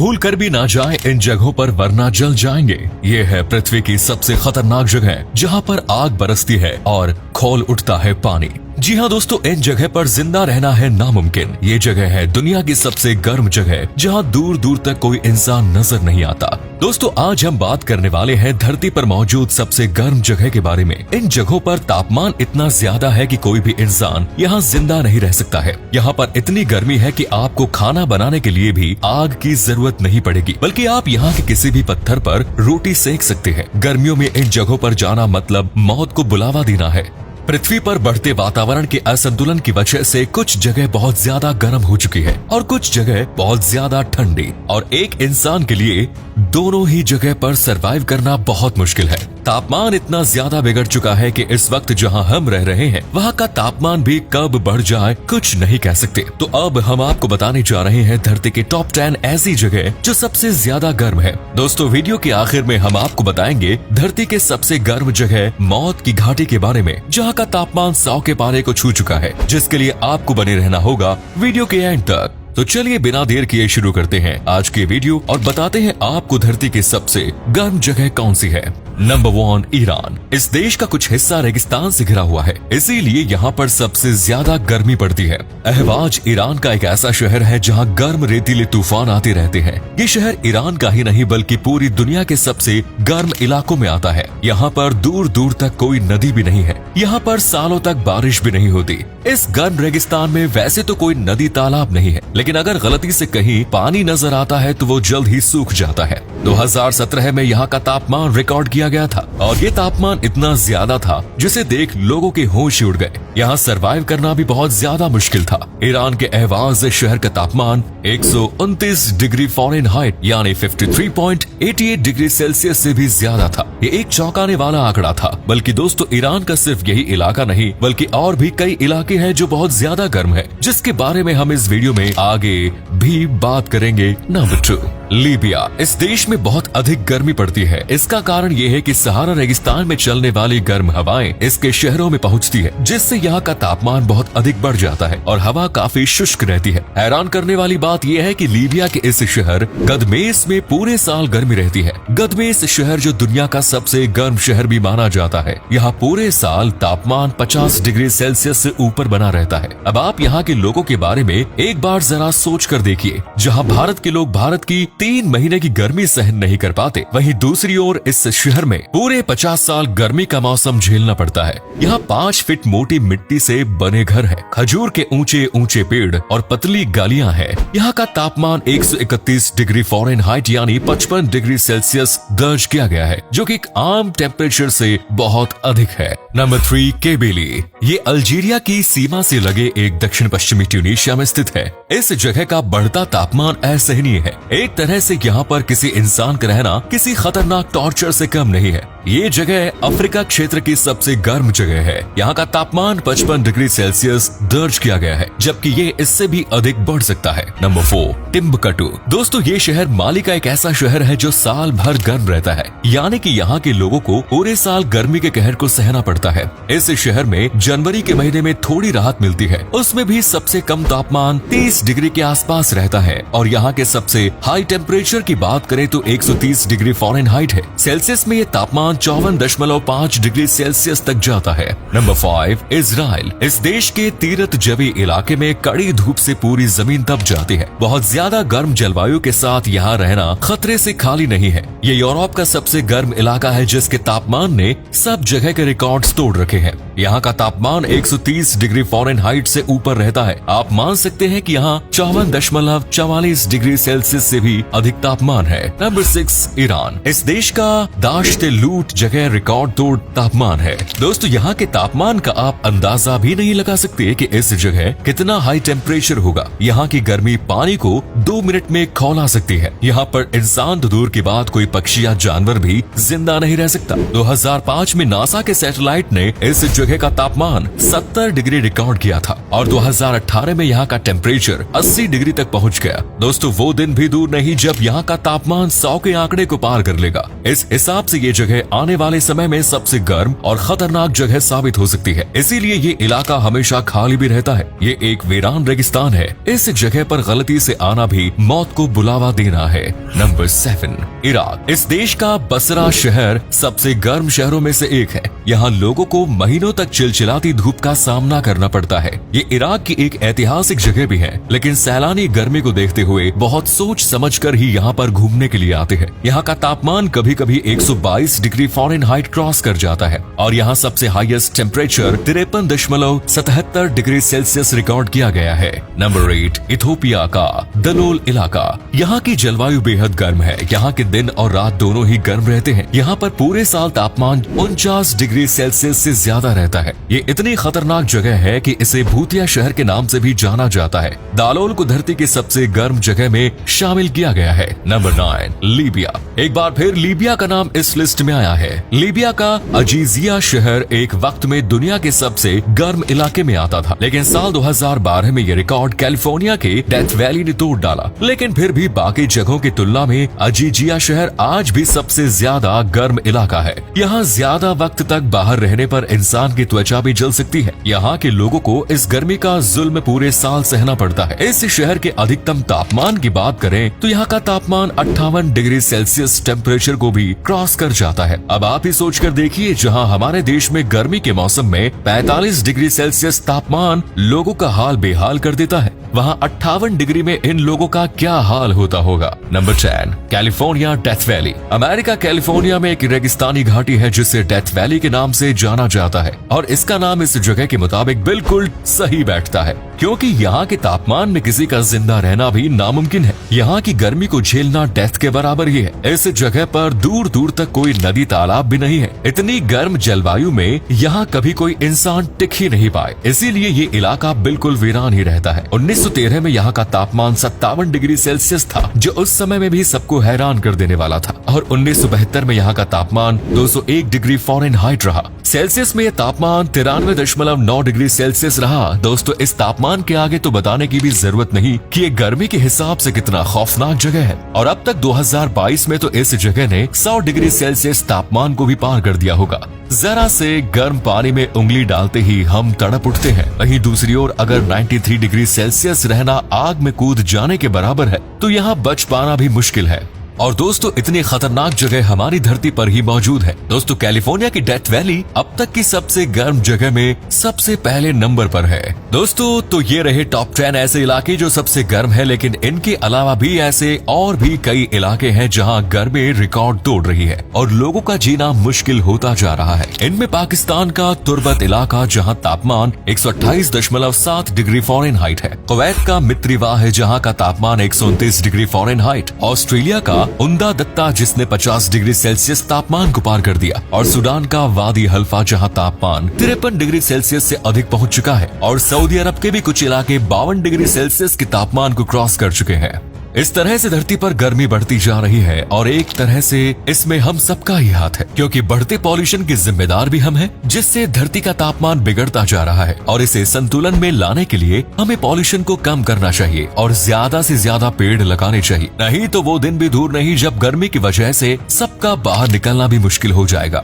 भूल कर भी ना जाएं इन जगहों पर वरना जल जाएंगे। ये है पृथ्वी की सबसे खतरनाक जगह जहाँ पर आग बरसती है और खौल उठता है पानी। जी हाँ दोस्तों, इन जगह पर जिंदा रहना है नामुमकिन। ये जगह है दुनिया की सबसे गर्म जगह जहाँ दूर दूर तक कोई इंसान नजर नहीं आता। दोस्तों आज हम बात करने वाले हैं धरती पर मौजूद सबसे गर्म जगह के बारे में। इन जगहों पर तापमान इतना ज्यादा है कि कोई भी इंसान यहाँ जिंदा नहीं रह सकता है। यहाँ पर इतनी गर्मी है कि आपको खाना बनाने के लिए भी आग की जरूरत नहीं पड़ेगी, बल्कि आप यहाँ के किसी भी पत्थर पर रोटी सेक सकते हैं। गर्मियों में इन जगहों पर जाना मतलब मौत को बुलावा देना है। पृथ्वी पर बढ़ते वातावरण के असंतुलन की वजह से कुछ जगह बहुत ज्यादा गर्म हो चुकी है और कुछ जगह बहुत ज्यादा ठंडी, और एक इंसान के लिए दोनों ही जगह पर सरवाइव करना बहुत मुश्किल है। तापमान इतना ज्यादा बिगड़ चुका है कि इस वक्त जहां हम रह रहे हैं वहां का तापमान भी कब बढ़ जाए कुछ नहीं कह सकते। तो अब हम आपको बताने जा रहे हैं धरती के टॉप 10 ऐसी जगह जो सबसे ज्यादा गर्म है। दोस्तों वीडियो के आखिर में हम आपको बताएंगे धरती के सबसे गर्म जगह मौत की घाटी के बारे में, जहां का तापमान 100 के पारे को छू चुका है, जिसके लिए आपको बने रहना होगा वीडियो के एंड तक। तो चलिए बिना देर किए शुरू करते हैं आज के वीडियो और बताते हैं आपको धरती की सबसे गर्म जगह कौन सी है। Number 1, Iran. इस देश का कुछ हिस्सा रेगिस्तान से घिरा हुआ है, इसीलिए यहाँ पर सबसे ज्यादा गर्मी पड़ती है। अहवाज ईरान का एक ऐसा शहर है जहाँ गर्म रेतीले तूफान आते रहते हैं। ये शहर ईरान का ही नहीं बल्कि पूरी दुनिया के सबसे गर्म इलाकों में आता है। यहाँ पर दूर दूर तक कोई नदी भी नहीं है। यहाँ पर सालों तक बारिश भी नहीं होती। इस गर्म रेगिस्तान में वैसे तो कोई नदी तालाब नहीं है, लेकिन अगर गलती से कहीं पानी नजर आता है तो वो जल्द ही सूख जाता है। 2017 में यहाँ का तापमान रिकॉर्ड किया गया था और ये तापमान इतना ज्यादा था जिसे देख लोगों के होश उड़ गए। यहाँ सरवाइव करना भी बहुत ज्यादा मुश्किल था। ईरान के अहवाज शहर का तापमान 129 डिग्री फ़ारेनहाइट यानी 53.88 डिग्री सेल्सियस से भी ज्यादा था। ये एक चौंकाने वाला आंकड़ा था। बल्कि दोस्तों ईरान का सिर्फ यही इलाका नहीं बल्कि और भी कई इलाके हैं जो बहुत ज्यादा गर्म है, जिसके बारे में हम इस वीडियो में आगे भी बात करेंगे। Number 2, Libya. इस देश में बहुत अधिक गर्मी पड़ती है। इसका कारण ये है कि सहारा रेगिस्तान में चलने वाली गर्म हवाएं इसके शहरों में पहुंचती है, जिससे यहाँ का तापमान बहुत अधिक बढ़ जाता है और हवा काफी शुष्क रहती है। हैरान करने वाली बात यह है कि लीबिया के इस शहर गदमेस में पूरे साल गर्मी रहती है। गदमेस शहर जो दुनिया का सबसे गर्म शहर भी माना जाता है, यहाँ पूरे साल तापमान 50 डिग्री सेल्सियस से ऊपर बना रहता है। अब आप यहाँ के लोगों के बारे में एक बार जरा सोच कर देखिए। जहाँ भारत के लोग भारत की 3 महीने की गर्मी सहन नहीं कर पाते, वहीं दूसरी ओर इस शहर में पूरे 50 साल गर्मी का मौसम झेलना पड़ता है। यहाँ 5 फीट मोटी मिट्टी से बने घर है, खजूर के ऊंचे ऊंचे पेड़ और पतली गलियां हैं। यहाँ का तापमान 131 डिग्री फ़ारेनहाइट यानी 55 डिग्री सेल्सियस दर्ज किया गया है, जो कि एक आम टेम्परेचर से बहुत अधिक है। नंबर 3, केबेली। ये अल्जीरिया की सीमा से लगे एक दक्षिण पश्चिमी ट्यूनीशिया में स्थित है। इस जगह का बढ़ता तापमान असहनीय है। एक तरह से यहाँ पर किसी इंसान का रहना किसी खतरनाक टॉर्चर से कम नहीं है। ये जगह अफ्रीका क्षेत्र की सबसे गर्म जगह है। यहाँ का तापमान 55 डिग्री सेल्सियस दर्ज किया गया है, जबकि ये इससे भी अधिक बढ़ सकता है। Number 4, Timbuktu. दोस्तों ये शहर माली का एक ऐसा शहर है जो साल भर गर्म रहता है, यानी कि यहाँ के लोगों को पूरे साल गर्मी के कहर को सहना पड़ता है। इस शहर में जनवरी के महीने में थोड़ी राहत मिलती है, उसमें भी सबसे कम तापमान 30 डिग्री के आसपास रहता है और यहाँ के सबसे हाई टेम्परेचर की बात करें तो 130 डिग्री फ़ारेनहाइट है। सेल्सियस में ये तापमान 54.5 डिग्री सेल्सियस तक जाता है। Number 5, Israel. इस देश के तीरथ जवी इलाके में कड़ी धूप से पूरी जमीन तप जाती है। बहुत ज्यादा गर्म जलवायु के साथ यहाँ रहना खतरे से खाली नहीं है। ये यूरोप का सबसे गर्म इलाका है, जिसके तापमान ने सब जगह के रिकॉर्ड्स तोड़ रखे हैं। यहाँ का तापमान 130 डिग्री फ़ारेनहाइट से ऊपर रहता है। आप मान सकते हैं कि यहाँ 54.44 डिग्री सेल्सियस से भी अधिक तापमान है। Number 6, Iran. इस देश का दाश्त लूट जगह रिकॉर्ड तोड़ तापमान है। दोस्तों यहाँ के तापमान का आप अंदाजा भी नहीं लगा सकते कि इस जगह कितना हाई टेम्परेचर होगा। यहाँ की गर्मी पानी को 2 मिनट में खौला सकती है। यहाँ पर इंसान तो दूर की बात कोई पक्षी या जानवर भी जिंदा नहीं रह सकता। 2005 में नासा के सैटेलाइट ने इस जगह का तापमान 70 डिग्री रिकॉर्ड किया था और 2018 में यहाँ का टेम्परेचर 80 डिग्री तक पहुँच गया। दोस्तों वो दिन भी दूर नहीं जब यहाँ का तापमान 100 के आंकड़े को पार कर लेगा। इस हिसाब से ये जगह आने वाले समय में सबसे गर्म और खतरनाक जगह साबित हो सकती है। इसीलिए ये इलाका हमेशा खाली भी रहता है। ये एक वीरान रेगिस्तान है। इस जगह पर गलती से आना भी मौत को बुलावा देना है। Number 7, Iraq. इस देश का बसरा शहर सबसे गर्म शहरों में से एक है। यहाँ लोगों को महीनों तक चिलचिलाती धूप का सामना करना पड़ता है। ये इराक की एक ऐतिहासिक जगह भी है, लेकिन सैलानी गर्मी को देखते हुए बहुत सोच समझकर ही यहाँ पर घूमने के लिए आते हैं। यहाँ का तापमान कभी कभी 122 डिग्री फ़ारेनहाइट क्रॉस कर जाता है और यहाँ सबसे highest temperature 53.77 degree Celsius record किया गया है। नंबर 8, इथोपिया का दलोल इलाका। यहाँ की जलवायु बेहद गर्म है। यहाँ के दिन और रात दोनों ही गर्म रहते हैं। यहाँ पर पूरे साल तापमान 49 डिग्री सेल्सियस से ज्यादा रहता है। ये इतनी खतरनाक जगह है कि इसे भूतिया शहर के नाम से भी जाना जाता है। दालोल को धरती की सबसे गर्म जगह में शामिल किया गया है। Number 9, Libya. एक बार फिर लीबिया का नाम इस लिस्ट में आया है। लीबिया का अजीजिया शहर एक वक्त में दुनिया के सबसे गर्म इलाके में आता था, लेकिन साल 2012 में ये रिकॉर्ड कैलिफोर्निया के डेथ वैली ने तोड़ डाला। लेकिन फिर भी बाकी जगहों की तुलना में अजीजिया शहर आज भी सबसे ज्यादा गर्म इलाका है। यहाँ ज्यादा वक्त तक बाहर रहने पर इंसान की त्वचा भी जल सकती है। यहाँ के लोगों को इस गर्मी का जुल्म पूरे साल सहना पड़ता है। इस शहर के अधिकतम तापमान की बात करें तो यहाँ का तापमान 58 डिग्री सेल्सियस टेम्परेचर को भी क्रॉस कर जाता है। अब आप ही सोच कर देखिए, जहाँ हमारे देश में गर्मी के मौसम में 45 डिग्री सेल्सियस तापमान लोगों का हाल बेहाल कर देता है, वहाँ 58 डिग्री में इन लोगों का क्या हाल होता होगा। Number 10, California death valley. America California में एक रेगिस्तानी घाटी है जिसे डेथ वैली के नाम से जाना जाता है और इसका नाम इस जगह के मुताबिक बिल्कुल सही बैठता है, क्योंकि यहाँ के तापमान में किसी का जिंदा रहना भी नामुमकिन है। यहाँ की गर्मी को झेलना डेथ के बराबर ही है। इस जगह पर दूर दूर तक कोई नदी तालाब भी नहीं है। इतनी गर्म जलवायु में यहाँ कभी कोई इंसान टिक ही नहीं पाए, इसीलिए ये इलाका बिल्कुल वीरान ही रहता है। 1913 में यहाँ का तापमान 57 डिग्री सेल्सियस था, जो उस समय में भी सबको हैरान कर देने वाला था, और 1972 में यहाँ का तापमान 201 डिग्री फ़ारेनहाइट रहा। सेल्सियस में यह तापमान 93.9 डिग्री सेल्सियस रहा। दोस्तों इस तापमान के आगे तो बताने की भी जरूरत नहीं कि ये गर्मी के हिसाब से कितना खौफनाक जगह है। और अब तक 2022 में तो इस जगह ने 100 डिग्री सेल्सियस तापमान को भी पार कर दिया होगा। जरा से गर्म पानी में उंगली डालते ही हम तड़प उठते हैं। वहीं दूसरी ओर अगर 93 डिग्री सेल्सियस रहना आग में कूद जाने के बराबर है, तो यहाँ बच पाना भी मुश्किल है। और दोस्तों इतनी खतरनाक जगह हमारी धरती पर ही मौजूद है। दोस्तों कैलिफोर्निया की डेथ वैली अब तक की सबसे गर्म जगह में सबसे पहले नंबर पर है। दोस्तों तो ये रहे टॉप 10 ऐसे इलाके जो सबसे गर्म है, लेकिन इनके अलावा भी ऐसे और भी कई इलाके हैं जहां गर्मी रिकॉर्ड तोड़ रही है और लोगों का जीना मुश्किल होता जा रहा है। इनमें पाकिस्तान का तुर्बत इलाका जहाँ तापमान 128.7 डिग्री फ़ारेनहाइट है, कुवैत का मित्रिवा है जहाँ का तापमान 129 डिग्री फ़ारेनहाइट, ऑस्ट्रेलिया का उंदा दत्ता जिसने 50 डिग्री सेल्सियस तापमान को पार कर दिया, और सूडान का वादी हल्फा जहां तापमान 53 डिग्री सेल्सियस से अधिक पहुंच चुका है, और सऊदी अरब के भी कुछ इलाके 52 डिग्री सेल्सियस के तापमान को क्रॉस कर चुके हैं। इस तरह से धरती पर गर्मी बढ़ती जा रही है और एक तरह से इसमें हम सबका ही हाथ है, क्योंकि बढ़ते पॉल्यूशन के जिम्मेदार भी हम हैं, जिससे धरती का तापमान बिगड़ता जा रहा है। और इसे संतुलन में लाने के लिए हमें पॉल्यूशन को कम करना चाहिए और ज्यादा से ज्यादा पेड़ लगाने चाहिए, नहीं तो वो दिन भी दूर नहीं जब गर्मी की वजह से सबका बाहर निकलना भी मुश्किल हो जाएगा।